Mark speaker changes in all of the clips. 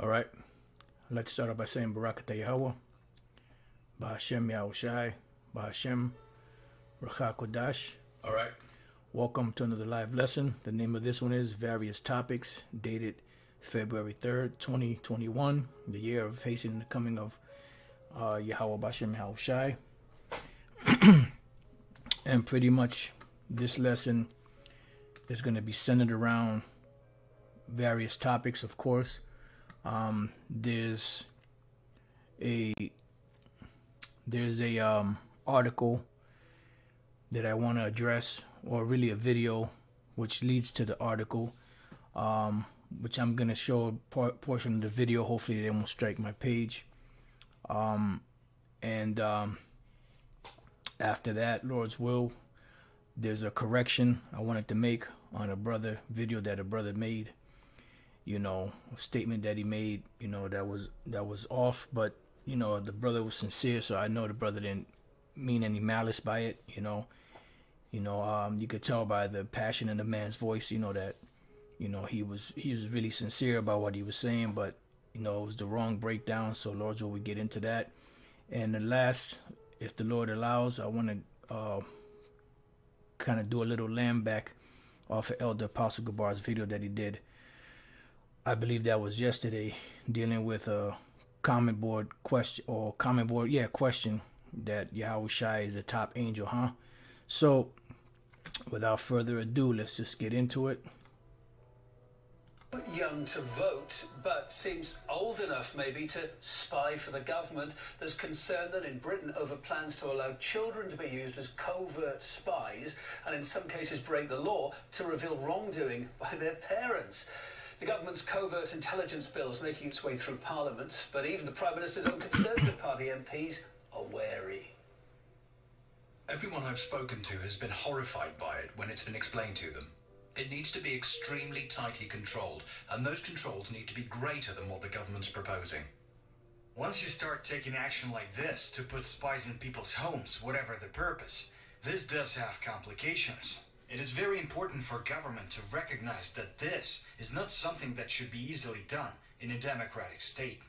Speaker 1: All right. I'd like to start off by saying Barakatah Yahweh, Bahashem Yahawashi, Bahashem Rachakodash. All right. Welcome to another live lesson. The name of this one is Various Topics, dated February 3rd, 2021, the year of hastening the coming of Yahweh Bashem Yahawashi. And pretty much this lesson is going to be centered around various topics, of course. There's a article that I want to address, or really a video which leads to the article, which I'm going to show a portion of the video. Hopefully they won't strike my page. After that, Lord's will, there's a correction I wanted to make on a video that a brother made. You know, a statement that he made, you know, that was off, but you know, the brother was sincere, so I know the brother didn't mean any malice by it. You could tell by the passion in the man's voice, you know, that, you know, he was really sincere about what he was saying, but you know, it was the wrong breakdown. So Lord's will, we get into that. And the last, if the Lord allows, I want to kind of do a little lamb back off of Elder Apostle Gabar's video that he did. I believe that was yesterday, dealing with a comment board question that Yahawashi is the top angel, huh? So, without further ado, let's just get into it.
Speaker 2: Young to vote, but seems old enough maybe to spy for the government. There's concern then in Britain over plans to allow children to be used as covert spies, and in some cases break the law to reveal wrongdoing by their parents. The government's covert intelligence bill is making its way through Parliament, but even the Prime Minister's own Conservative Party MPs are wary.
Speaker 3: Everyone I've spoken to has been horrified by it when it's been explained to them. It needs to be extremely tightly controlled, and those controls need to be greater than what the government's proposing.
Speaker 4: Once you start taking action like this to put spies in people's homes, whatever the purpose, this does have complications. It is very important for government to recognize that this is not something that should be easily done in a democratic state.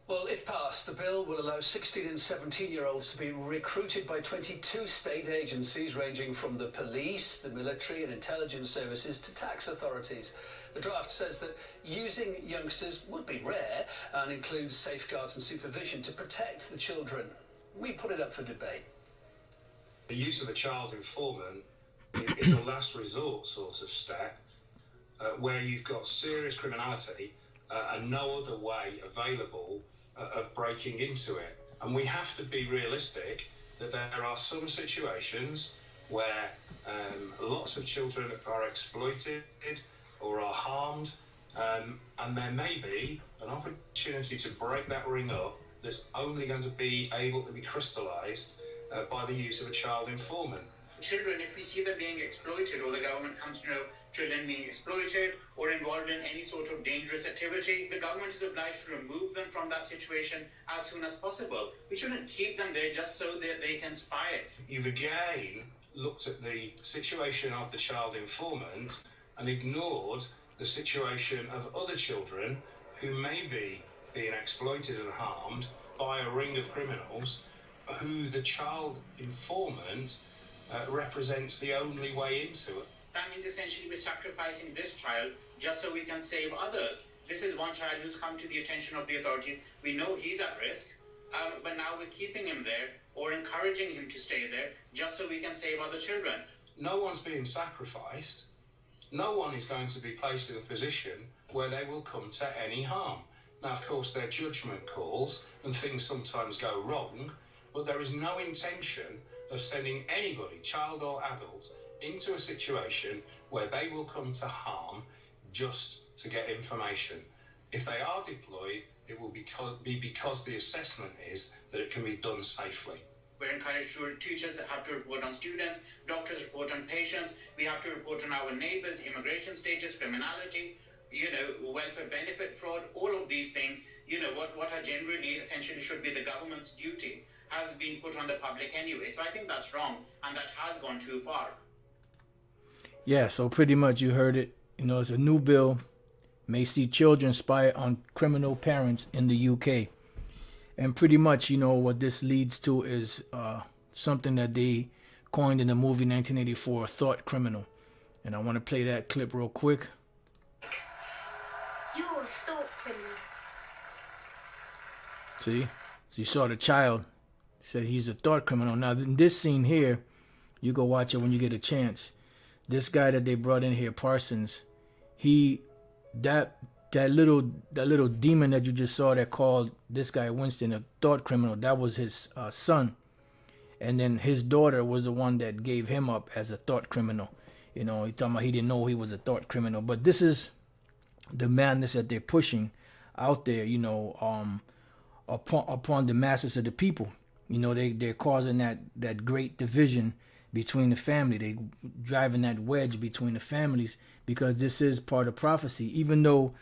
Speaker 2: Well, if passed, the bill will allow 16 and 17-year-olds to be recruited by 22 state agencies ranging from the police, the military and intelligence services to tax authorities. The draft says that using youngsters would be rare and includes safeguards and supervision to protect the children. We put it up for debate.
Speaker 5: The use of a child informant is a last resort sort of step where you've got serious criminality and no other way available of breaking into it. And we have to be realistic that there are some situations where lots of children are exploited or are harmed, and there may be an opportunity to break that ring up that's only going to be able to be crystallized by the use of a child informant.
Speaker 6: Children, if we see them being exploited, or the government comes to know children being exploited or involved in any sort of dangerous activity, the government is obliged to remove them from that situation as soon as possible. We shouldn't keep them there just so that they can spy.
Speaker 5: You've again looked at the situation of the child informant and ignored the situation of other children who may be being exploited and harmed by a ring of criminals who the child informant represents the only way into it.
Speaker 6: That means essentially we're sacrificing this child just so we can save others. This is one child who's come to the attention of the authorities. We know he's at risk, but now we're keeping him there or encouraging him to stay there just so we can save other children.
Speaker 5: No one's being sacrificed. No one is going to be placed in a position where they will come to any harm. Now, of course, they're judgment calls and things sometimes go wrong, but there is no intention of sending anybody, child or adult, into a situation where they will come to harm just to get information. If they are deployed, it will be because the assessment is that it can be done safely.
Speaker 6: We're encouraged to teachers that have to report on students, doctors report on patients, we have to report on our neighbors, immigration status, criminality, welfare benefit fraud, all of these things, what are generally essentially should be the government's duty has been put on the public anyway. So I think that's wrong, and that has gone too far.
Speaker 1: Yeah, so pretty much you heard it. It's a new bill may see children spy on criminal parents in the UK. And pretty much, what this leads to is something that they coined in the movie 1984, thought criminal. And I want to play that clip real quick.
Speaker 7: You're a thought criminal.
Speaker 1: See? So you saw the child said he's a thought criminal. Now, in this scene here, you go watch it when you get a chance. This guy that they brought in here, Parsons, that little demon that you just saw that called this guy Winston a thought criminal, that was his son. And then his daughter was the one that gave him up as a thought criminal. He talking about he didn't know he was a thought criminal. But this is the madness that they're pushing out there, upon the masses of the people. They're causing that great division between the family. They driving that wedge between the families, because this is part of prophecy. Even though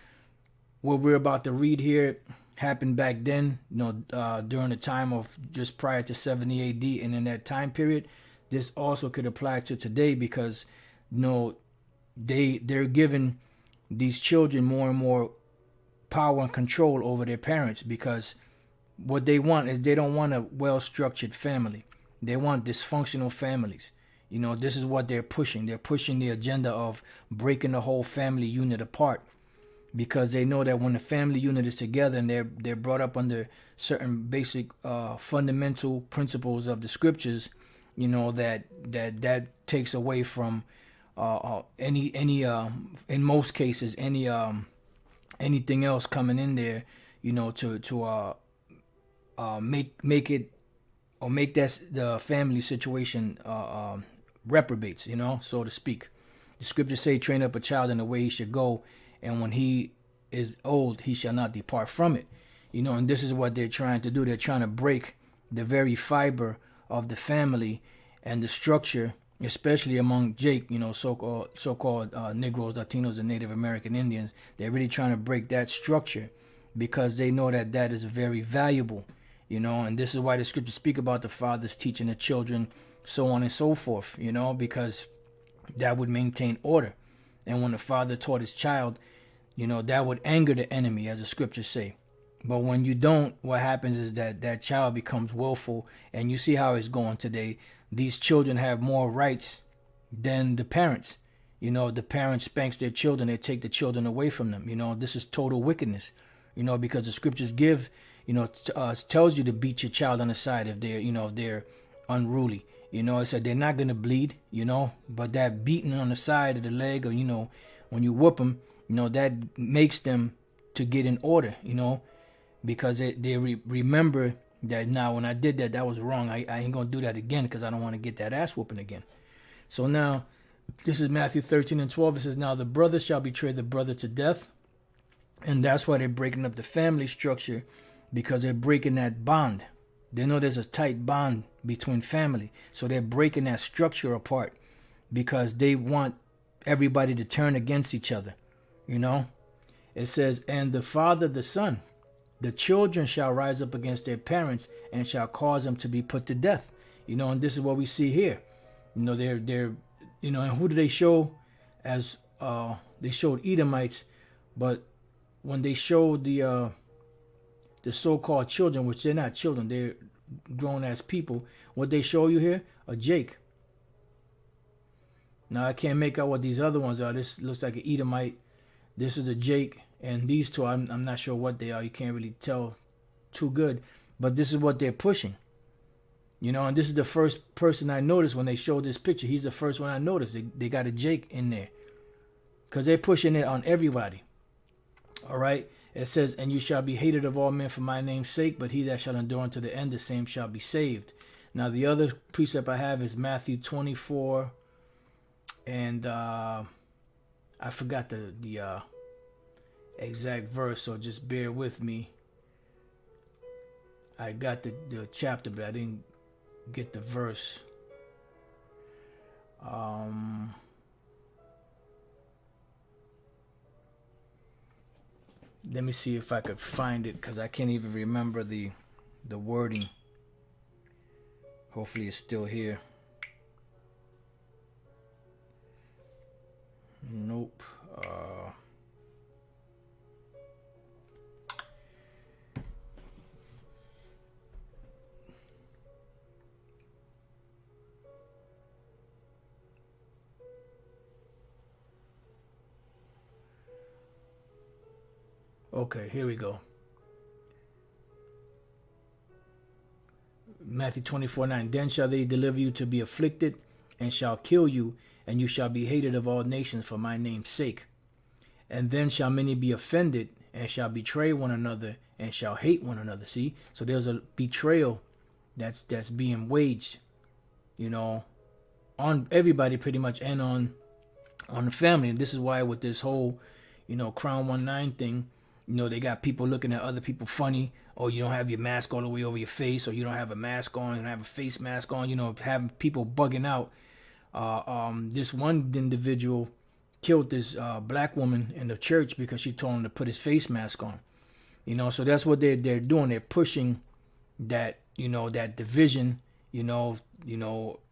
Speaker 1: what we're about to read here happened back then, during the time of just prior to 70 AD, and in that time period, this also could apply to today, because they're giving these children more and more power and control over their parents, because what they want is they don't want a well-structured family. They want dysfunctional families. This is what they're pushing. They're pushing the agenda of breaking the whole family unit apart, because they know that when the family unit is together and they're brought up under certain basic fundamental principles of the scriptures, that takes away from any in most cases anything else coming in there, to make it, or make that the family situation reprobates, so to speak. The scriptures say, train up a child in the way he should go, and when he is old, he shall not depart from it. And this is what they're trying to do. They're trying to break the very fiber of the family and the structure, especially among Jake, so-called Negroes, Latinos, and Native American Indians. They're really trying to break that structure, because they know that is very valuable, and this is why the scriptures speak about the fathers teaching the children, so on and so forth, because that would maintain order. And when the father taught his child, that would anger the enemy, as the scriptures say. But when you don't, what happens is that child becomes willful, and you see how it's going today. These children have more rights than the parents. The parents spanks their children, they take the children away from them. This is total wickedness, because the scriptures give, tells you to beat your child on the side if they're unruly. It said they're not going to bleed, but that beating on the side of the leg, or, when you whoop them, that makes them to get in order, because they remember that, now when I did that, that was wrong. I ain't going to do that again, because I don't want to get that ass whooping again. So now, this is Matthew 13:12. It says, now the brother shall betray the brother to death. And that's why they're breaking up the family structure, because they're breaking that bond. They know there's a tight bond between family. So they're breaking that structure apart, because they want everybody to turn against each other. It says, and the father, the son, the children shall rise up against their parents and shall cause them to be put to death. And this is what we see here. They're and who do they show as they showed Edomites, but when they showed the so-called children, which they're not children, they're grown as people, what they show you here, a Jake. Now I can't make out what these other ones are. This looks like an Edomite. This is a Jake, and these two, I'm not sure what they are. You can't really tell too good, but this is what they're pushing. And this is the first person I noticed when they showed this picture. He's the first one I noticed. They got a Jake in there, because they're pushing it on everybody. All right. It says, and you shall be hated of all men for my name's sake, but he that shall endure unto the end, the same shall be saved. Now, the other precept I have is Matthew 24, and I forgot the exact verse, so just bear with me. I got the chapter, but I didn't get the verse. Let me see if I could find it, because I can't even remember the wording. Hopefully it's still here. Nope. Okay, here we go. Matthew 24:9. Then shall they deliver you to be afflicted, and shall kill you, and you shall be hated of all nations for my name's sake. And then shall many be offended, and shall betray one another, and shall hate one another. See? So there's a betrayal that's being waged, you know, on everybody pretty much, and on the family. And this is why with this whole, you know, Crown 19 thing, you know, they got people looking at other people funny, or you don't have your mask all the way over your face, or you don't have a mask on, you don't have a face mask on, you know, having people bugging out. This one individual killed this black woman in the church because she told him to put his face mask on. You know, so that's what they're doing. They're pushing that, you know, that division, you know,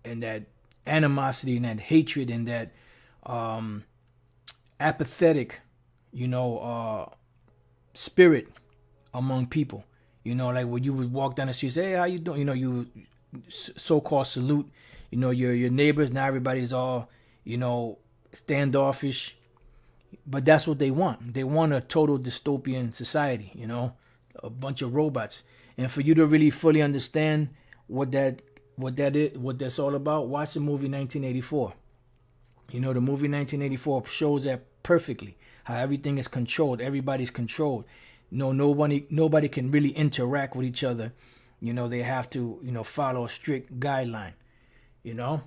Speaker 1: and that animosity and that hatred and that apathetic, you know, spirit among people. You know, like when you would walk down the street, say, hey, how you doing? You know, you so-called salute, you know, your neighbors. Now everybody's all, you know, standoffish. But that's what they want. They want a total dystopian society, you know, a bunch of robots. And for you to really fully understand what that's all about, watch the movie 1984. You know, the movie 1984 shows that perfectly, how everything is controlled. Everybody's controlled. No, nobody can really interact with each other. You know, they have to, you know, follow a strict guideline, you know.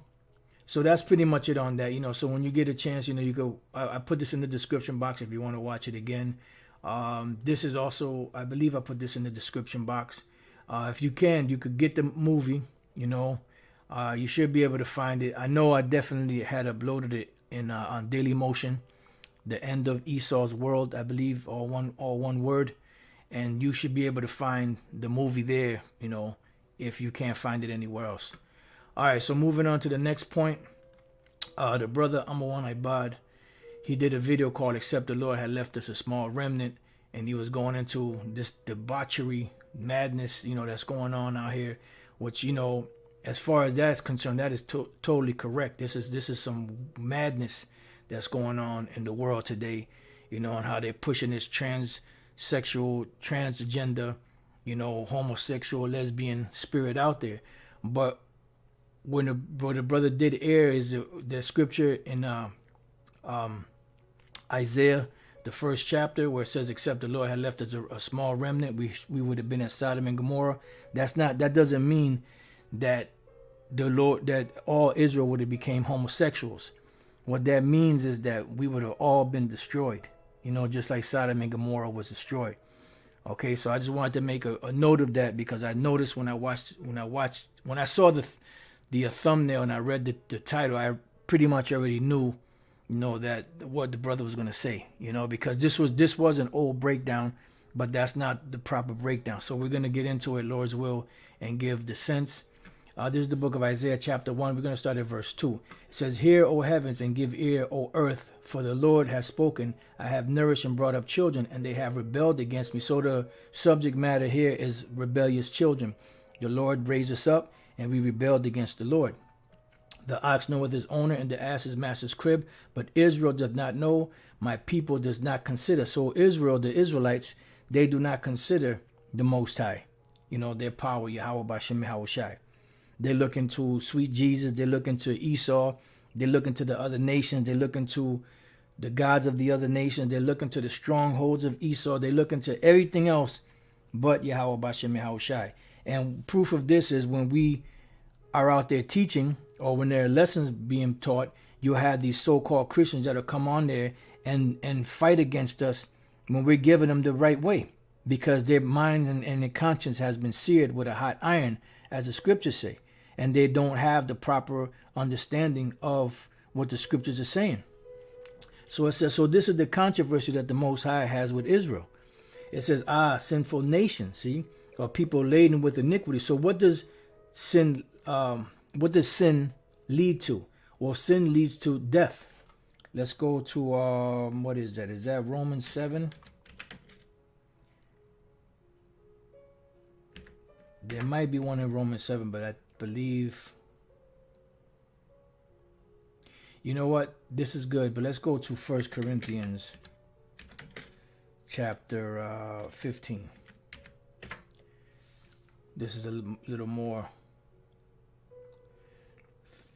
Speaker 1: So that's pretty much it on that, you know. So when you get a chance, you know, you go, I put this in the description box if you want to watch it again. This is also, I believe I put this in the description box. If you can, you could get the movie, you know. You should be able to find it. I know I definitely had uploaded it in on Daily Motion. The End of Esau's World, I believe, all one word. And you should be able to find the movie there, you know, if you can't find it anywhere else. All right, so moving on to the next point. The brother Amawan Ibad, he did a video called Except the Lord Had Left Us a Small Remnant. And he was going into this debauchery, madness, you know, that's going on out here. Which, you know, as far as that's concerned, that is totally correct. This is some madness that's going on in the world today, you know, and how they're pushing this transsexual, transgender, you know, homosexual, lesbian spirit out there. But when the brother did air is the scripture in Isaiah, the first chapter, where it says, "Except the Lord had left us a small remnant, we would have been at Sodom and Gomorrah." That doesn't mean that that all Israel would have became homosexuals. What that means is that we would have all been destroyed, you know, just like Sodom and Gomorrah was destroyed. Okay, so I just wanted to make a note of that, because I noticed when I saw the thumbnail and I read the title, I pretty much already knew, you know, that what the brother was going to say, you know, because this was an old breakdown, but that's not the proper breakdown. So we're going to get into it, Lord's will, and give the sense. This is the book of Isaiah chapter 1. We're going to start at verse 2. It says, "Hear, O heavens, and give ear, O earth, for the Lord has spoken. I have nourished and brought up children, and they have rebelled against me." So the subject matter here is rebellious children. The Lord raised us up, and we rebelled against the Lord. "The ox knoweth his owner, and the ass his master's crib, but Israel does not know, my people does not consider." So Israel, the Israelites, they do not consider the Most High, you know, their power, Yahawashi. They look into sweet Jesus. They look into Esau. They look into the other nations. They look into the gods of the other nations. They look into the strongholds of Esau. They look into everything else but Yahawashi. And proof of this is when we are out there teaching, or when there are lessons being taught, you have these so-called Christians that will come on there and fight against us when we're giving them the right way, because their mind and their conscience has been seared with a hot iron, as the scriptures say. And they don't have the proper understanding of what the scriptures are saying. So it says, so this is the controversy that the Most High has with Israel. It says, sinful nation, see, or people laden with iniquity. So what does sin lead to? Well, sin leads to death. Let's go to, what is that? Is that Romans 7? There might be one in Romans 7, but I believe, you know what, this is good, but let's go to 1 Corinthians chapter 15. This is a little more.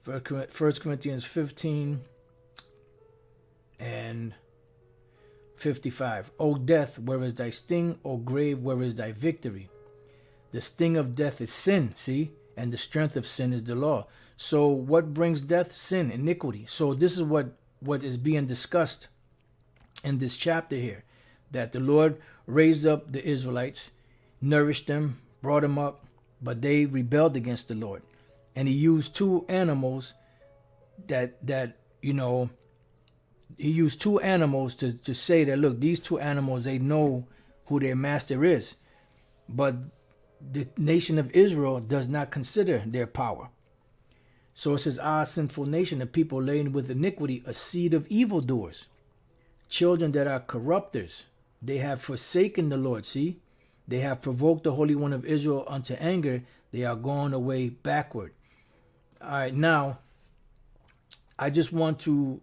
Speaker 1: 1 Corinthians 15 and 55. O death, where is thy sting? O grave, where is thy victory? The sting of death is sin, see? And the strength of sin is the law. So what brings death? Sin, iniquity. So this is what is being discussed in this chapter here. That the Lord raised up the Israelites, nourished them, brought them up, but they rebelled against the Lord. And he used two animals he used two animals to say that, look, these two animals, they know who their master is. But the nation of Israel does not consider their power. So it says, our sinful nation, a people laden with iniquity, a seed of evildoers, children that are corrupters. They have forsaken the Lord, see? They have provoked the Holy One of Israel unto anger. They are gone away backward. All right, now, I just want to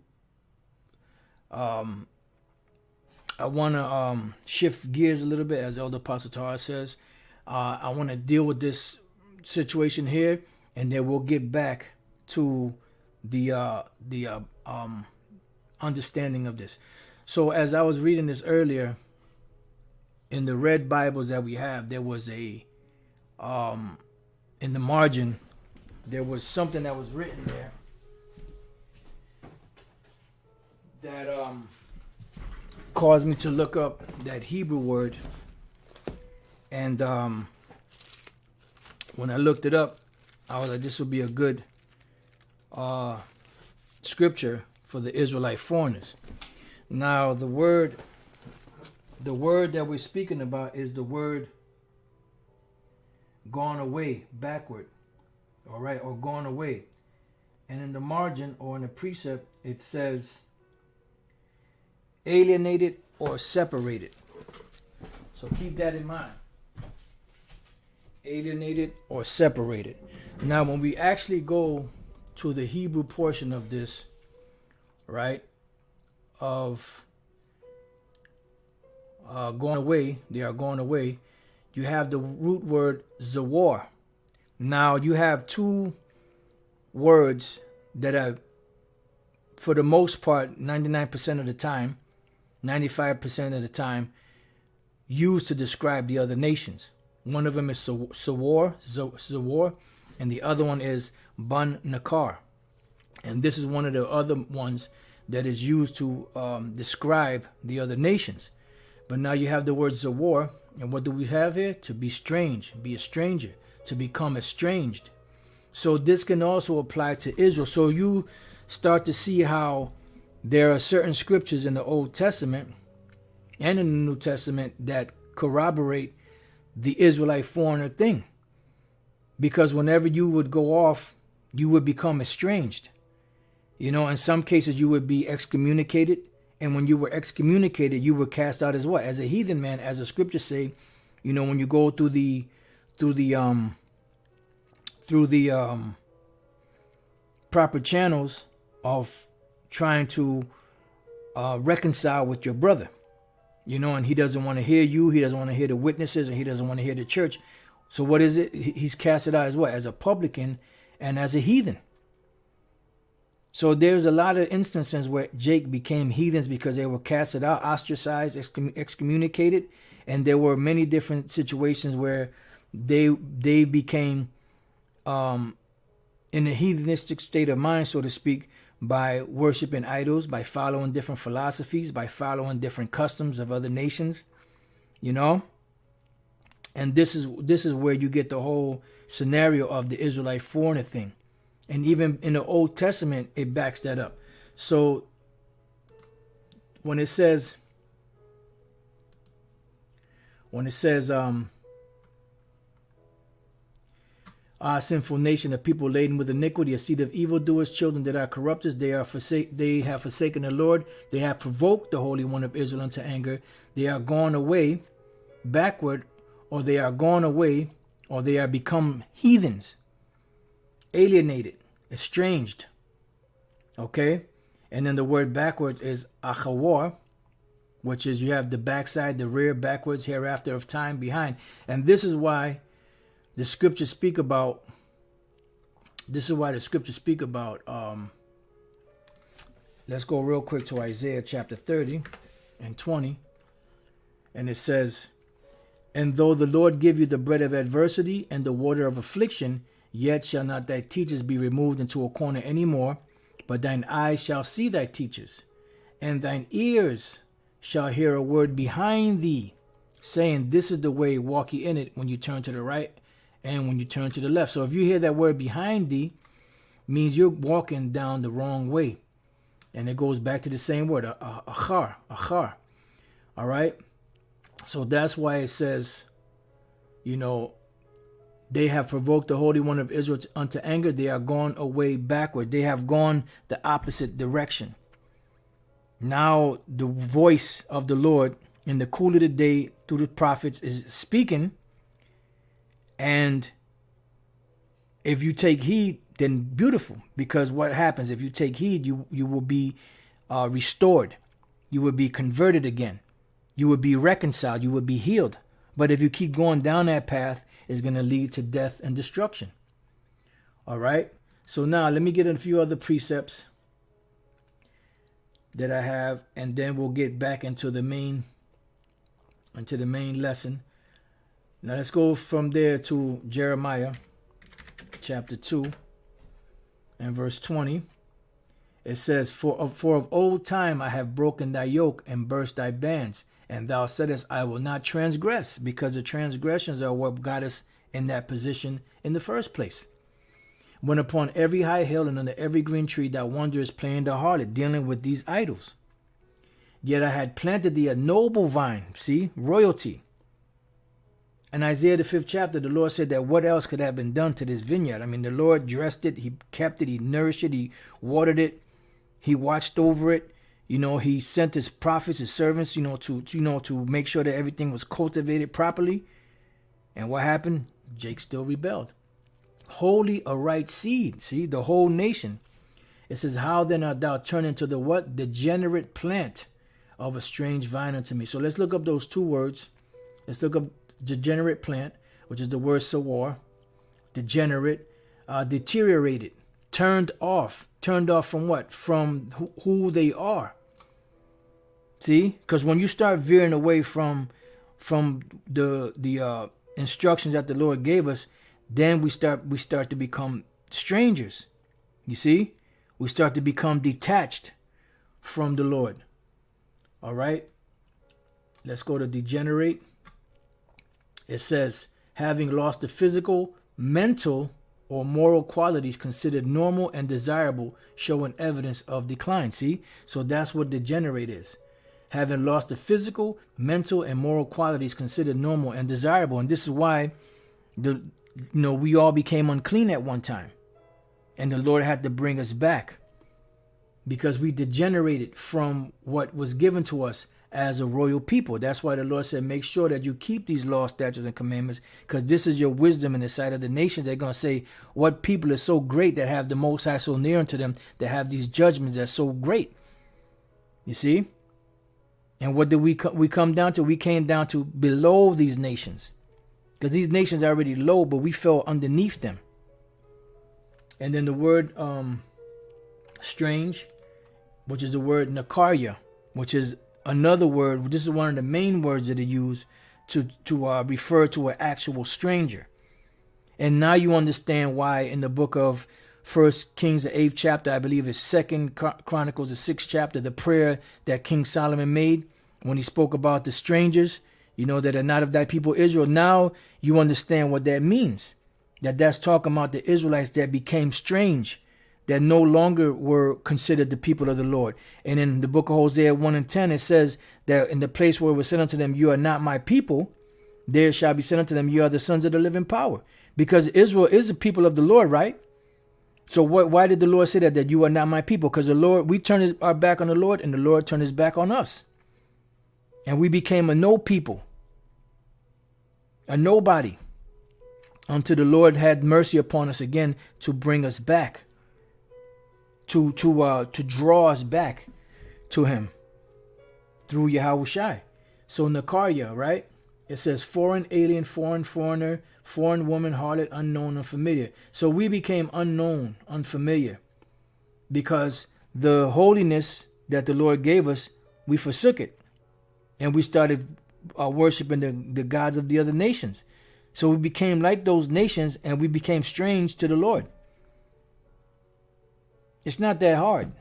Speaker 1: shift gears a little bit, as Elder Apostle Tara says. I want to deal with this situation here, and then we'll get back to the understanding of this. So as I was reading this earlier, in the red Bibles that we have, there was in the margin, there was something that was written there that caused me to look up that Hebrew word. And when I looked it up, I was like, this will be a good scripture for the Israelite foreigners. Now, the word that we're speaking about is the word gone away, backward, all right, or gone away. And in the margin or in the precept, it says alienated or separated. So keep that in mind. Alienated or separated. Now, when we actually go to the Hebrew portion of this, right, of going away, they are going away, you have the root word zawar. Now, you have two words that are, for the most part, 99% of the time, 95% of the time, used to describe the other nations. One of them is Zawar, and the other one is Ban Nakar. And this is one of the other ones that is used to describe the other nations. But now you have the word Zawar, and what do we have here? To be strange, be a stranger, to become estranged. So this can also apply to Israel. So you start to see how there are certain scriptures in the Old Testament and in the New Testament that corroborate the Israelite foreigner thing. Because whenever you would go off, you would become estranged. You know, in some cases you would be excommunicated. And when you were excommunicated, you were cast out as what? As a heathen man, as the scriptures say, you know, when you go through the proper channels of trying to reconcile with your brother, you know, and he doesn't want to hear you, he doesn't want to hear the witnesses, and he doesn't want to hear the church. So what is it? He's casted out as what? As a publican and as a heathen. So there's a lot of instances where Jake became heathens because they were casted out, ostracized, excommunicated, and there were many different situations where they became in a heathenistic state of mind, so to speak, by worshiping idols, by following different philosophies, by following different customs of other nations, you know. And this is where you get the whole scenario of the Israelite foreigner thing. And even in the Old Testament, it backs that up. So when it says our sinful nation, a people laden with iniquity, a seed of evildoers, children that are corrupters, they have forsaken the Lord, they have provoked the Holy One of Israel unto anger, they are gone away backward, or they are gone away, or they are become heathens, alienated, estranged. Okay? And then the word backwards is achawar, which is you have the backside, the rear, backwards, hereafter of time, behind. And this is why the scriptures speak about, let's go real quick to Isaiah chapter 30 and 20. And it says, and though the Lord give you the bread of adversity and the water of affliction, yet shall not thy teachers be removed into a corner any more, but thine eyes shall see thy teachers, and thine ears shall hear a word behind thee, saying, this is the way, walk ye in it, when you turn to the right and when you turn to the left. So if you hear that word behind thee, means you're walking down the wrong way. And it goes back to the same word, achar. All right? So that's why it says, they have provoked the Holy One of Israel unto anger. They are gone away backward. They have gone the opposite direction. Now the voice of the Lord in the cool of the day through the prophets is speaking. And if you take heed, then beautiful. Because what happens if you take heed, you will be restored. You will be converted again. You will be reconciled. You will be healed. But if you keep going down that path, it's going to lead to death and destruction. All right. So now let me get a few other precepts that I have, and then we'll get back into the main lesson. Now let's go from there to Jeremiah chapter 2 and verse 20. It says, For of old time I have broken thy yoke and burst thy bands, and thou saidest, I will not transgress, because the transgressions are what got us in that position in the first place. When upon every high hill and under every green tree thou wanderest playing the harlot, dealing with these idols. Yet I had planted thee a noble vine, see, royalty. In Isaiah the 5th chapter, the Lord said that what else could have been done to this vineyard? I mean, the Lord dressed it, he kept it, he nourished it, he watered it, he watched over it. He sent his prophets, his servants, to make sure that everything was cultivated properly. And what happened? Jake still rebelled. Wholly a right seed. See, the whole nation. It says, how then art thou turned into the what? Degenerate plant of a strange vine unto me. So let's look up those two words. Let's look up degenerate plant, which is the word sawar. Degenerate, deteriorated, turned off. Turned off from what? From who they are. See, because when you start veering away from the instructions that the Lord gave us, then we start to become strangers. You see, we start to become detached from the Lord. All right, let's go to degenerate. It says, having lost the physical, mental, or moral qualities considered normal and desirable, showing evidence of decline. See, so that's what degenerate is. Having lost the physical, mental, and moral qualities considered normal and desirable. And this is why we all became unclean at one time. And the Lord had to bring us back, because we degenerated from what was given to us as a royal people. That's why the Lord said, make sure that you keep these laws, statutes, and commandments, because this is your wisdom in the sight of the nations. They're going to say, what people are so great that have the Most High so near unto them, that have these judgments that's so great. You see? And what did we come down to? We came down to below these nations, because these nations are already low, but we fell underneath them. And then the word strange, which is the word nakarya, which is another word. This is one of the main words that are used to refer to an actual stranger. And now you understand why in the book of 1 Kings, the 8th chapter, I believe it's 2 Chronicles, the 6th chapter, the prayer that King Solomon made when he spoke about the strangers, that are not of thy people Israel. Now you understand what that means. That's talking about the Israelites that became strange, that no longer were considered the people of the Lord. And in the book of Hosea 1 and 10, it says that in the place where it was said unto them, you are not my people, there shall be said unto them, you are the sons of the living power. Because Israel is the people of the Lord, right? So why did the Lord say that you are not my people? Because the Lord, we turned our back on the Lord, and the Lord turned his back on us. And we became a no people, a nobody, until the Lord had mercy upon us again to bring us back, to draw us back to him. through Yahawashi. So Nakarya, right? It says foreign, alien, foreign, foreigner, foreign woman, harlot, unknown, unfamiliar. So we became unknown, unfamiliar, because the holiness that the Lord gave us, we forsook it. And we started worshiping the gods of the other nations. So we became like those nations, and we became strange to the Lord. It's not that hard.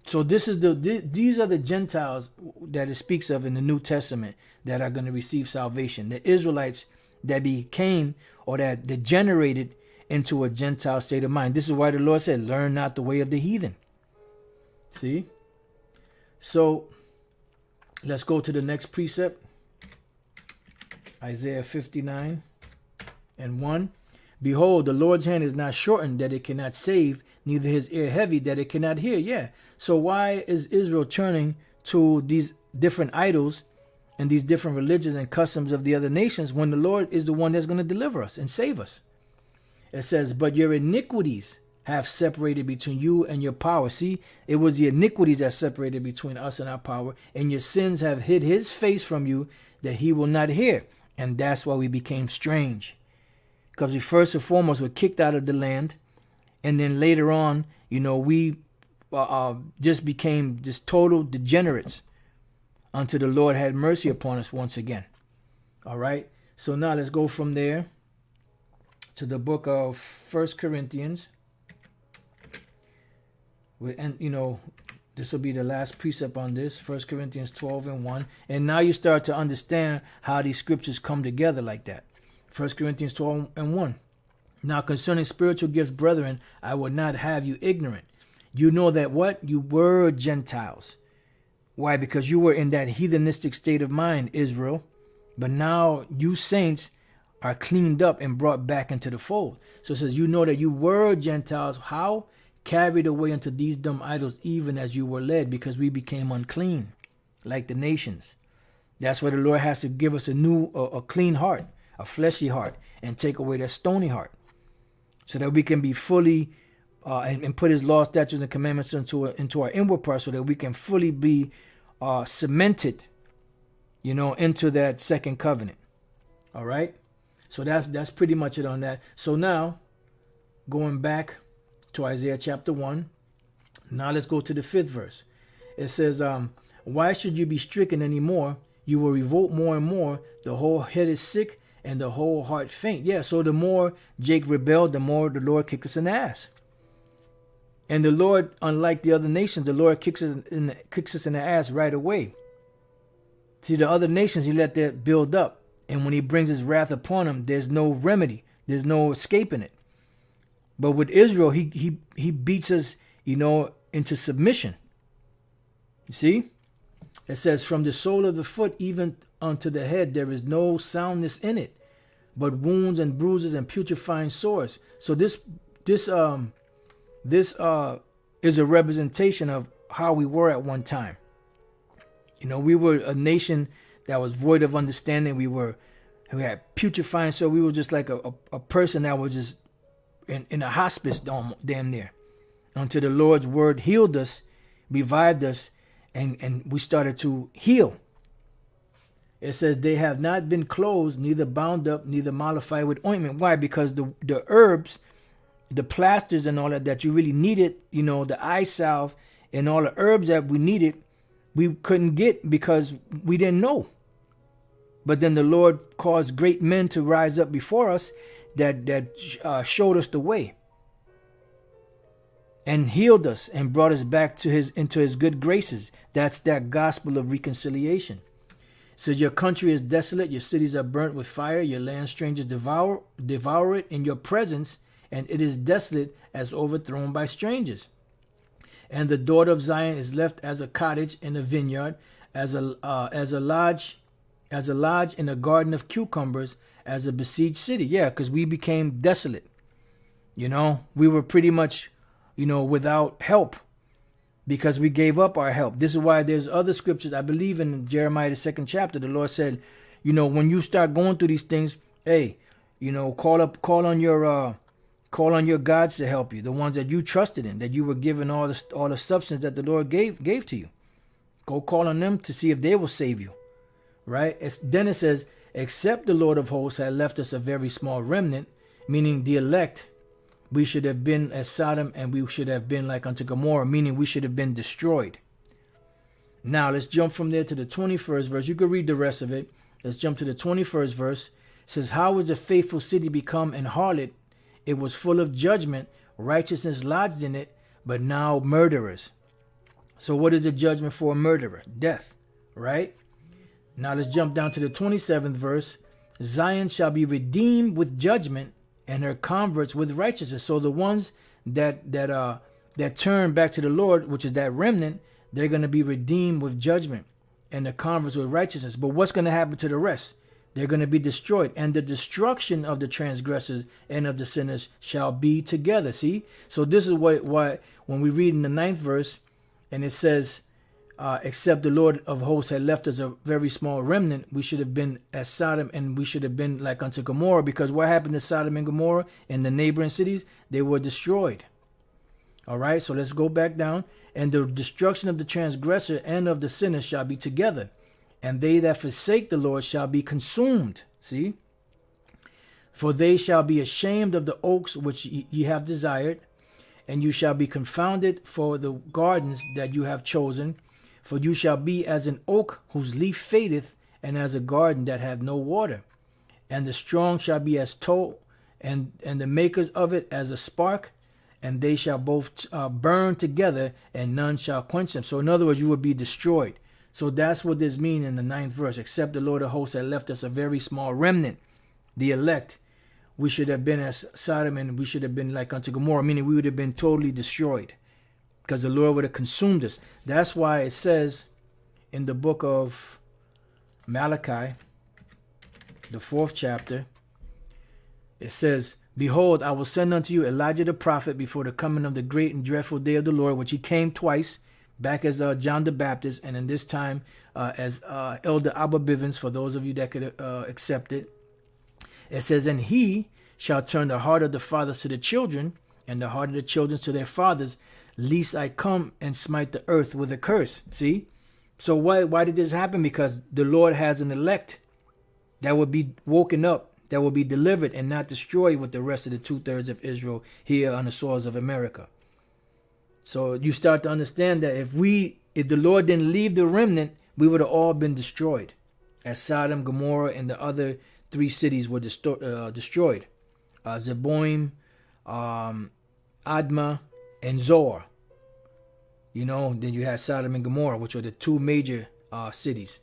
Speaker 1: So these are the Gentiles that it speaks of in the New Testament that are going to receive salvation. The Israelites that became, or that degenerated into a Gentile state of mind. This is why the Lord said, learn not the way of the heathen. See? So let's go to the next precept. Isaiah 59:1. Behold, the Lord's hand is not shortened that it cannot save, neither his ear heavy that it cannot hear. Yeah. So why is Israel turning to these different idols and these different religions and customs of the other nations when the Lord is the one that's going to deliver us and save us? It says, but your iniquities have separated between you and your power. See, it was the iniquities that separated between us and our power, and your sins have hid his face from you that he will not hear. And that's why we became strange. Because we first and foremost were kicked out of the land. And then later on, we just became just total degenerates until the Lord had mercy upon us once again. All right. So now let's go from there to the book of 1 Corinthians. And, this will be the last precept on this, 1 Corinthians 12:1. And now you start to understand how these scriptures come together like that. 1 Corinthians 12:1. Now concerning spiritual gifts, brethren, I would not have you ignorant. You know that what? You were Gentiles. Why? Because you were in that heathenistic state of mind, Israel. But now you saints are cleaned up and brought back into the fold. So it says, you know that you were Gentiles. How? Carried away unto these dumb idols, even as you were led, because we became unclean, like the nations. That's why the Lord has to give us a clean heart, a fleshy heart, and take away that stony heart, so that we can be fully, and put his law, statutes, and commandments into our inward part, so that we can fully be cemented, into that second covenant. All right? So that's pretty much it on that. So now, going back to Isaiah chapter 1. Now let's go to the 5th verse. It says, why should you be stricken anymore? You will revolt more and more. The whole head is sick and the whole heart faint. Yeah, so the more Jake rebelled, the more the Lord kicked us in the ass. And the Lord, unlike the other nations, the Lord kicks us in the ass right away. See, the other nations, he let that build up. And when he brings his wrath upon them, there's no remedy. There's no escaping it. But with Israel, he beats us, into submission. You see? It says, from the sole of the foot even unto the head, there is no soundness in it, but wounds and bruises and putrefying sores. So this is a representation of how we were at one time. We were a nation that was void of understanding. We had putrefying sores. We were just like a person that was just in a hospice damn near, until the Lord's word healed us, revived us, and we started to heal. It says they have not been closed, neither bound up, neither mollified with ointment. Why? Because the herbs, the plasters and all that you really needed, the eye salve and all the herbs that we needed, we couldn't get because we didn't know. But then the Lord caused great men to rise up before us that showed us the way and healed us and brought us back into his good graces. That's that gospel of reconciliation. So your country is desolate, your cities are burnt with fire, your land strangers devour it in your presence, and it is desolate as overthrown by strangers. And the daughter of Zion is left as a cottage in a vineyard, as a lodge in a garden of cucumbers, as a besieged city. Yeah, because we became desolate. We were pretty much, without help, because we gave up our help. This is why there's other scriptures. I believe in Jeremiah, the 2nd chapter, the Lord said, when you start going through these things, hey, call on your gods to help you, the ones that you trusted in, that you were given all the substance that the Lord gave to you. Go call on them to see if they will save you. Right? Then it says, except the Lord of hosts had left us a very small remnant, meaning the elect, we should have been as Sodom, and we should have been like unto Gomorrah, meaning we should have been destroyed. Now let's jump from there to the 21st verse. You can read the rest of it. Let's jump to the 21st verse. It says, how was the faithful city become an harlot? It was full of judgment, righteousness lodged in it, but now murderers. So what is the judgment for a murderer? Death, right? Now let's jump down to the 27th verse. Zion shall be redeemed with judgment, and her converts with righteousness. So the ones that turn back to the Lord, which is that remnant, they're going to be redeemed with judgment, and the converts with righteousness. But what's going to happen to the rest? They're going to be destroyed, and the destruction of the transgressors and of the sinners shall be together. See? So this is what when we read in the 9th verse, and it says, except the Lord of hosts had left us a very small remnant, we should have been as Sodom, and we should have been like unto Gomorrah. Because what happened to Sodom and Gomorrah and the neighboring cities? They were destroyed. All right, so let's go back down. And the destruction of the transgressor and of the sinner shall be together, and they that forsake the Lord shall be consumed. See? For they shall be ashamed of the oaks which ye have desired, and you shall be confounded for the gardens that you have chosen. For you shall be as an oak whose leaf fadeth, and as a garden that hath no water. And the strong shall be as tow, and the makers of it as a spark, and they shall both burn together, and none shall quench them. So in other words, you will be destroyed. So that's what this means in the 9th verse. Except the Lord of hosts had left us a very small remnant, the elect, we should have been as Sodom, and we should have been like unto Gomorrah, meaning we would have been totally destroyed, because the Lord would have consumed us. That's why it says in the book of Malachi, the 4th chapter, it says, behold, I will send unto you Elijah the prophet before the coming of the great and dreadful day of the Lord, which he came twice, back as John the Baptist, and in this time as Elder Abba Bivens, for those of you that could accept it. It says, and he shall turn the heart of the fathers to the children, and the heart of the children to their fathers, lest I come and smite the earth with a curse. See? So why did this happen? Because the Lord has an elect that will be woken up, that will be delivered and not destroyed with the rest of the 2/3 of Israel here on the soils of America. So you start to understand that if the Lord didn't leave the remnant, we would have all been destroyed, as Sodom, Gomorrah, and the other 3 cities were destroyed. Zeboim, Admah, and Zoar. You know, then you had Sodom and Gomorrah, which are the 2 major cities.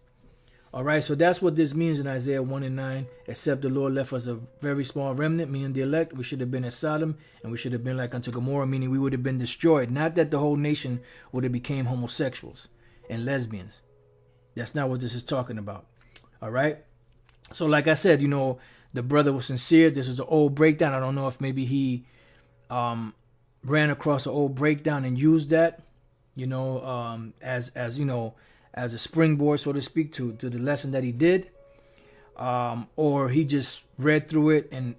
Speaker 1: All right, so that's what this means in Isaiah 1:9. Except the Lord left us a very small remnant, meaning the elect, we should have been as Sodom, and we should have been like unto Gomorrah, meaning we would have been destroyed. Not that the whole nation would have became homosexuals and lesbians. That's not what this is talking about. All right. So like I said, you know, the brother was sincere. This is an old breakdown. I don't know if maybe he ran across an old breakdown and used that, you know, as you know, as a springboard, so to speak, to the lesson that he did, or he just read through it and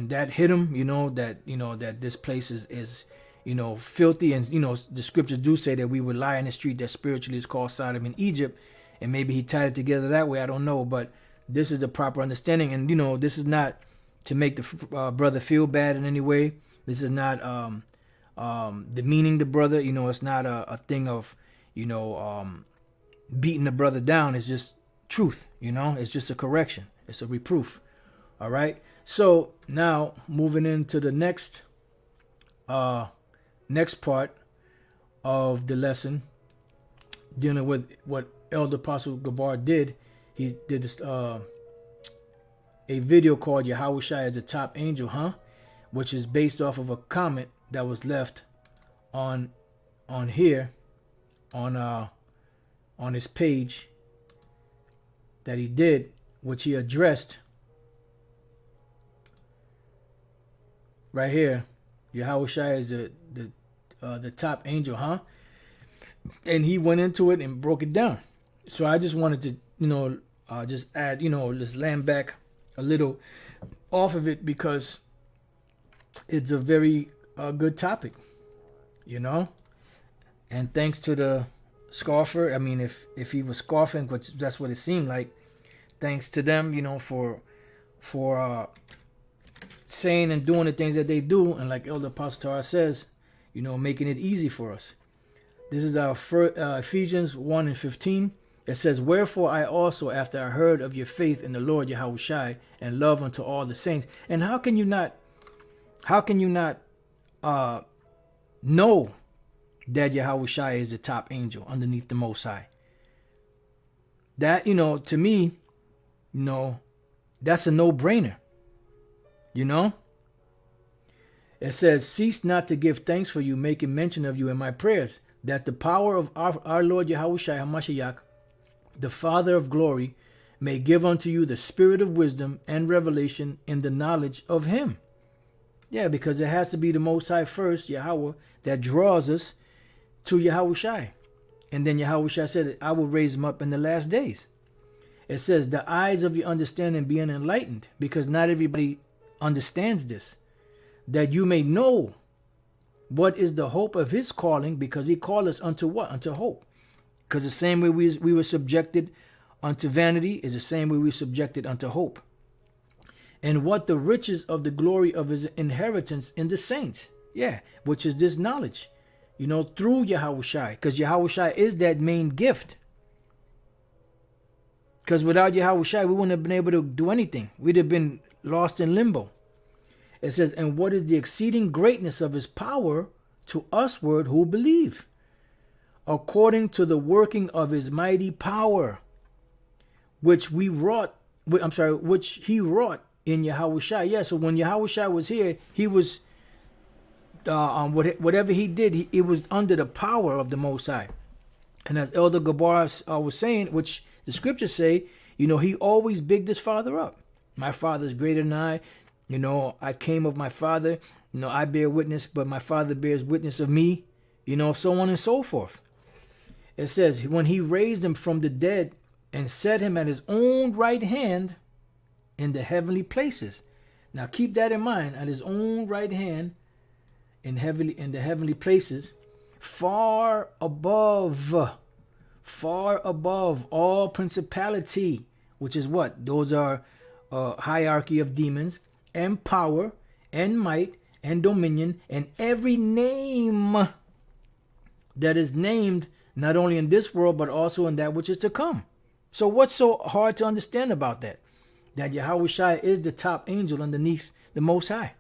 Speaker 1: that hit him, that this place is filthy, and the scriptures do say that we would lie in the street that spiritually is called Sodom in Egypt, and maybe he tied it together that way. I don't know, but this is the proper understanding, and this is not to make the brother feel bad in any way. This is not demeaning the brother. It's not a thing of beating the brother down. It's just truth. It's just a correction. It's a reproof. All right. So now moving into the next part of the lesson, dealing with what Elder Apostle Gabar did. He did this a video called Yahawashi as a Top Angel, which is based off of a comment that was left on here on his page that he did, which he addressed right here. Yahawashi is the top angel, and he went into it and broke it down. So I just wanted to just add, just land back a little off of it, because it's a very good topic, and thanks to the scoffer. I mean, if he was scoffing, which that's what it seemed like. Thanks to them, for saying and doing the things that they do, and like Elder Apostle Tara says, making it easy for us. This is our Ephesians 1:15. It says, "Wherefore I also, after I heard of your faith in the Lord Yahawashi and love unto all the saints." And how can you not know that Yahawashi is the top angel underneath the Most High? That, to me, that's a no-brainer. It says, "Cease not to give thanks for you, making mention of you in my prayers, that the power of our Lord Yahawashi HaMashiach, the Father of glory, may give unto you the spirit of wisdom and revelation in the knowledge of him." Yeah, because it has to be the Most High first, Yahweh, that draws us to Yahawashi. And then Yahawashi said, "I will raise him up in the last days." It says, "The eyes of your understanding being enlightened," because not everybody understands this, "that you may know what is the hope of his calling," because he called us unto what? Unto hope. Because the same way we were subjected unto vanity is the same way we were subjected unto hope. "And what the riches of the glory of his inheritance in the saints." Yeah, which is this knowledge, through Yahawashi. Because Yahawashi is that main gift. Because without Yahawashi, we wouldn't have been able to do anything. We'd have been lost in limbo. It says, "And what is the exceeding greatness of his power to usward who believe, according to the working of his mighty power, which he wrought in Yahawashi." Yeah, so when Yahawashi was here, he was, whatever he did, it was under the power of the Most High. And as Elder Gabar was saying, which the scriptures say, he always bigged his father up. "My father is greater than I. I came of my father. I bear witness, but my father bears witness of me." So on and so forth. It says, when he raised him from the dead and set him at his own right hand in the heavenly places. Now keep that in mind, at his own right hand in the heavenly places, far above all principality, which is what? Those are hierarchy of demons, and power, and might, and dominion, and every name that is named, not only in this world, but also in that which is to come. So what's so hard to understand about that? That Yahawashi is the top angel underneath the Most High.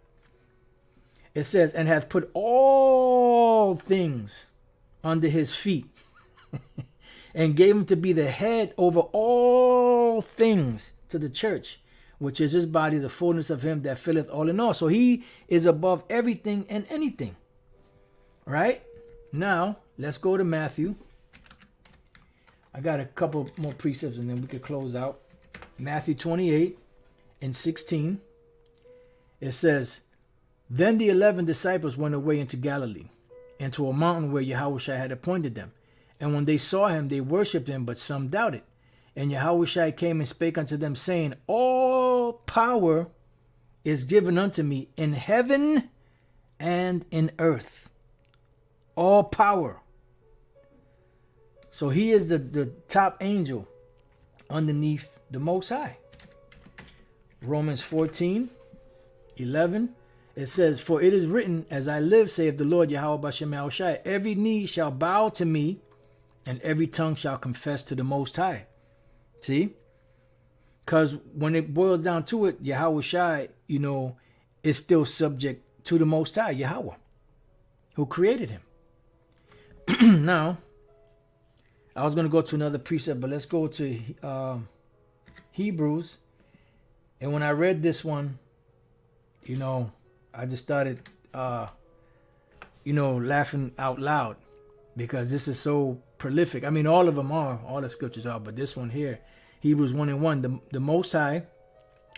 Speaker 1: It says, "And hath put all things under his feet, and gave him to be the head over all things to the church, which is his body, the fullness of him that filleth all in all." So he is above everything and anything. Right? Now, let's go to Matthew. I got a couple more precepts and then we could close out. Matthew 28:16. It says, "Then the 11 disciples went away into Galilee, into a mountain where Yahawashi had appointed them. And when they saw him, they worshipped him, but some doubted. And Yahawashi came and spake unto them, saying, All power is given unto me in heaven and in earth." All power. So he is the top angel underneath the Most High. Romans 14:11. It says, "For it is written, As I live, saith the Lord Yahweh Bashem Yahushai, every knee shall bow to me, and every tongue shall confess to the Most High." See? Because when it boils down to it, Yahawashi, is still subject to the Most High, Yahweh, who created him. Now, I was going to go to another precept, but let's go to Hebrews. And when I read this one, I just started, laughing out loud, because this is so prolific. I mean, all of them are, all the scriptures are, but this one here, Hebrews 1:1, the Most High,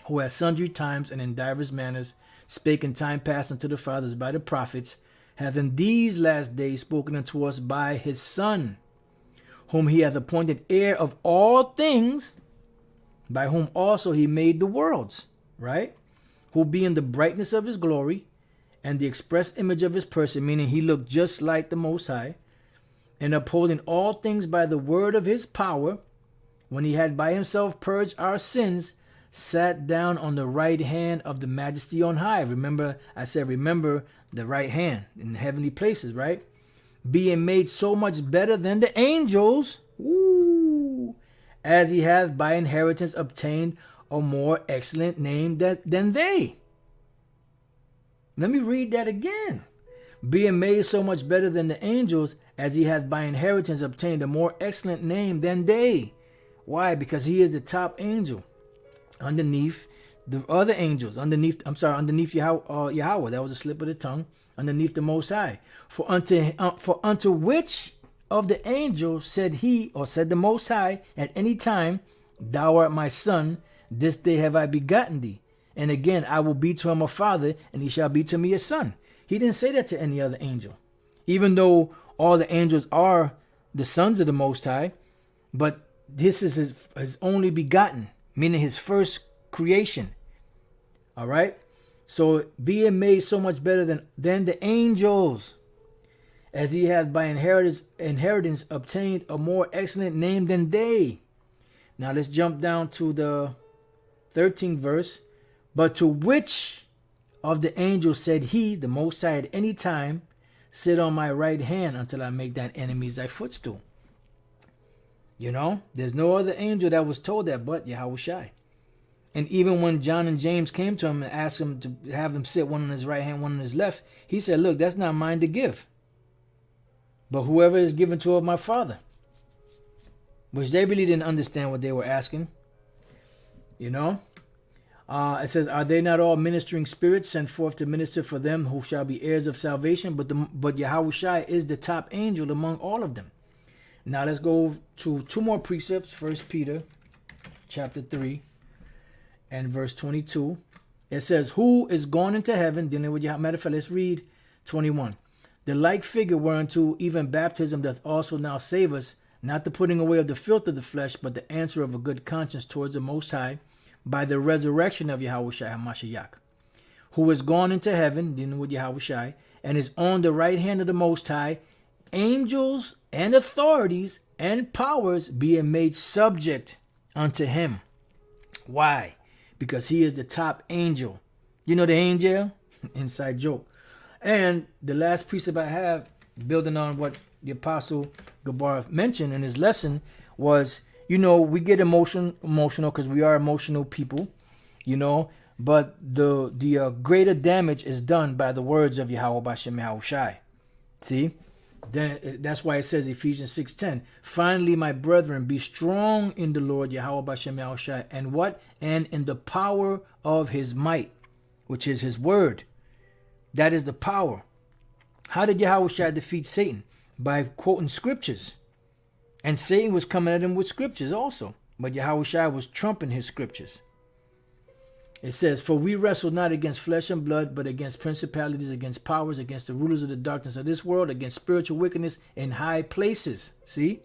Speaker 1: who at sundry times and in divers manners spake in time past unto the fathers by the prophets, hath in these last days spoken unto us by his Son, whom he hath appointed heir of all things, by whom also he made the worlds, right? Who being the brightness of his glory and the express image of his person, meaning he looked just like the Most High, and upholding all things by the word of his power, when he had by himself purged our sins, sat down on the right hand of the majesty on high. Remember, I said, remember the right hand in the heavenly places, right? Being made so much better than the angels, as he hath by inheritance obtained a more excellent name than they. Let me read that again. Being made so much better than the angels, as he hath by inheritance obtained a more excellent name than they. Why? Because he is the top angel underneath the other angels, underneath Yahweh. That was a slip of the tongue. Underneath the Most High. For unto which of the angels said he, or said the Most High, at any time, thou art my son, this day have I begotten thee. And again, I will be to him a father, and he shall be to me a son. He didn't say that to any other angel. Even though all the angels are the sons of the Most High, but this is his only begotten, meaning his first creation. All right? So being made so much better than the angels, as he hath by inheritance obtained a more excellent name than they. Now let's jump down to the 13th verse. But to which of the angels said he, the Most High, at any time, sit on my right hand until I make thine enemies thy footstool? You know, there's no other angel that was told that but Yahawashi. And even when John and James came to him and asked him to have them sit, one on his right hand, one on his left, he said, look, that's not mine to give, but whoever is given to of my Father. Which they really didn't understand what they were asking. You know? It says, are they not all ministering spirits sent forth to minister for them who shall be heirs of salvation? But Yahawashi is the top angel among all of them. Now let's go to two more precepts. 1 Peter chapter 3 and verse 22. It says, who is gone into heaven, dealing with Yahweh. Matter of fact, let's read 21. The like figure whereunto even baptism doth also now save us, not the putting away of the filth of the flesh, but the answer of a good conscience towards the Most High, by the resurrection of Yahawashi HaMashiach, who is gone into heaven, dealing with Yahawashi, and is on the right hand of the Most High, angels and authorities and powers being made subject unto him. Why? Because he is the top angel. You know the angel? Inside joke. And the last precept I have, building on what the Apostle Gabar mentioned in his lesson, was, you know, we get emotional because we are emotional people, you know, but the greater damage is done by the words of Yahweh Bashem Yahawashi. See? Then that's why it says Ephesians 6:10. Finally, my brethren, be strong in the Lord Yahweh Bashem Yahawashi, and what? And in the power of his might, which is his word. That is the power. How did Yahawashi defeat Satan? By quoting scriptures. And Satan was coming at him with scriptures also. But Yahawashi was trumping his scriptures. It says, for we wrestle not against flesh and blood, but against principalities, against powers, against the rulers of the darkness of this world, against spiritual wickedness in high places. See?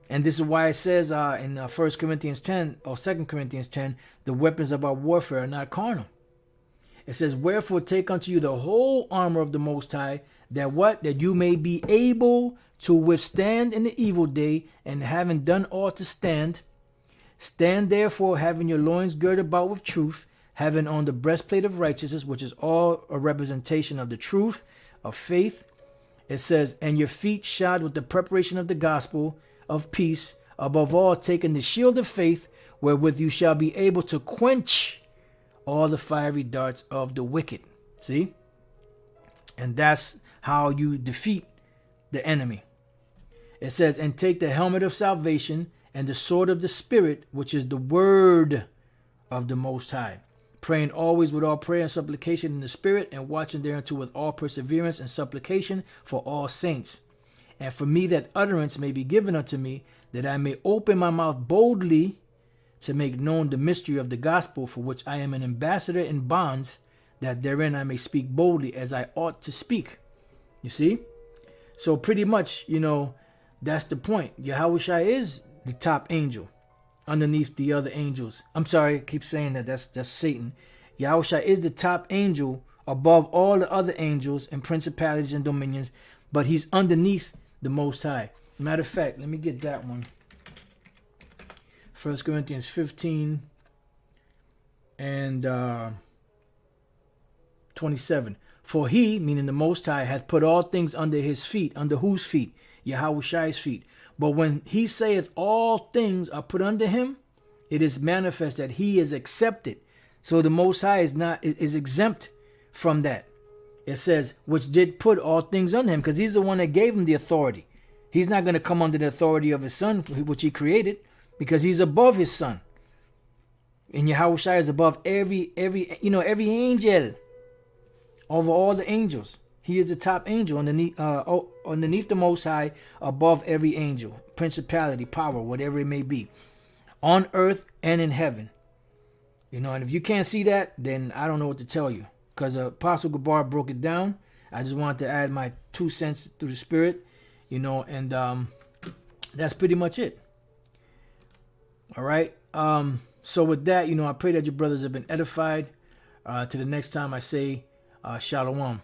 Speaker 1: And this is why it says in 1 Corinthians 10 or 2 Corinthians 10, the weapons of our warfare are not carnal. It says, wherefore take unto you the whole armor of the Most High, that what? That you may be able to withstand in the evil day, and having done all to stand. Stand therefore, having your loins girded about with truth, having on the breastplate of righteousness, which is all a representation of the truth of faith. It says, and your feet shod with the preparation of the gospel of peace, above all taking the shield of faith, wherewith you shall be able to quench all the fiery darts of the wicked. See? And that's how you defeat the enemy. It says, and take the helmet of salvation and the sword of the Spirit, which is the word of the Most High, praying always with all prayer and supplication in the Spirit, and watching thereunto with all perseverance and supplication for all saints. And for me that utterance may be given unto me, that I may open my mouth boldly to make known the mystery of the gospel, for which I am an ambassador in bonds, that therein I may speak boldly as I ought to speak. You see? So pretty much, you know, that's the point. Yahawashi is the top angel underneath the other angels. I'm sorry, I keep saying that. That's Satan. Yahawashi is the top angel above all the other angels and principalities and dominions, but he's underneath the Most High. Matter of fact, let me get that one. 1 Corinthians 15 and 27. For he, meaning the Most High, hath put all things under his feet. Under whose feet? Yahawashi's feet. But when he saith all things are put under him, it is manifest that he is accepted. So the Most High is exempt from that. It says, which did put all things under him, because he's the one that gave him the authority. He's not going to come under the authority of his son, which he created, because he's above his son. And Yahawashi is above every angel, over all the angels. He is the top angel underneath the Most High, above every angel, principality, power, whatever it may be, on earth and in heaven. And if you can't see that, then I don't know what to tell you, because Apostle Gabar broke it down. I just wanted to add my 2 cents through the Spirit, and that's pretty much it. All right. So with that, I pray that your brothers have been edified. To the next time I say, Shalom.